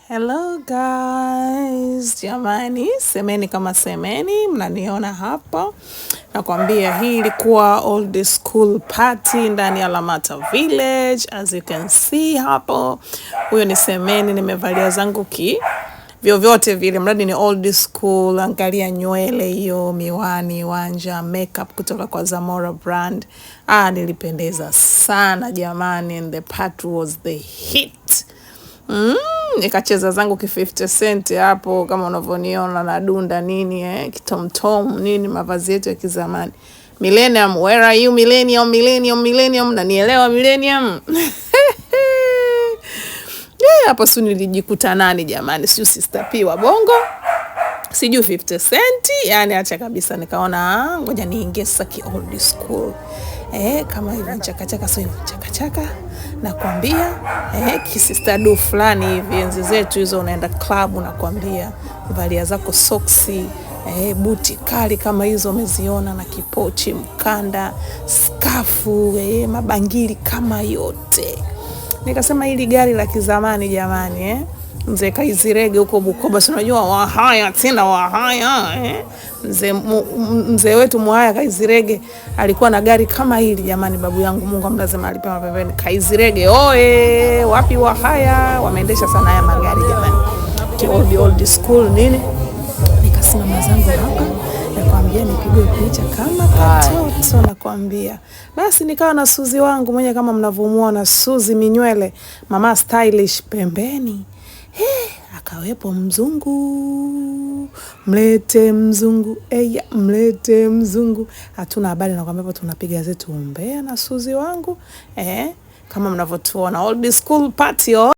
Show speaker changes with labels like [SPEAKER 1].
[SPEAKER 1] Hello guys, jamani, semeni kama semeni, mnaniona hapo. Nakwambia hii ilikuwa old school party ndani ya Lamata Village, as you can see hapo. Huyo ni semeni, nimevalia zangu vyovyote vile, mradi ni old school. Angalia nywele hiyo, miwani, wanja, makeup kutoka kwa Zamora brand. Nilipendeza sana jamani, and the party was the hit. Nikacheza zangu 50 cent hapo kama unavyoniona na dunda nini kitomtom nini, mavazi yetu ya kizamani. Millennium, where are you millennium, nanielewa millennium. Hapo sio nilijikuta nani jamani, sio Sister P wa Bongo, sijui 50 cent, yani acha kabisa. Nikaona ngoja niingie saki old school. Kama hivi chakachaka, sio chakachaka nakwambia, kisista do fulani hivi enzi zetu hizo, unaenda club nakwambia, valia zako soksi, buti kali kama hizo umeziona, na kipochi, mkanda, skafu, mabangili kama yote. Nikasema hili gari la kizamani jamani, mzee Kaizirege huko Bukoba, si unajua Wahaya tena Wahaya, mzee wetu Mwahaya Kaizirege alikuwa na gari kama hili jamani. Babu yangu Mungu amlaze mahali pema pembeni, Kaizirege wapi Wahaya, wameendesha sana haya magari jamani, old school nini. Nikasimama zangu hapa, nakwambia nipigwe picha kama katoto nakwambia. Basi nikawa na Suzi wangu mwenye kama mnavyomuona, Suzi minywele, mama stylish pembeni. Akawepo mzungu, mlete mzungu, mlete mzungu. Hatuna habari nakwambia, tunapiga zetu umbea na Suzi wangu, kama mnavyotuona old school party.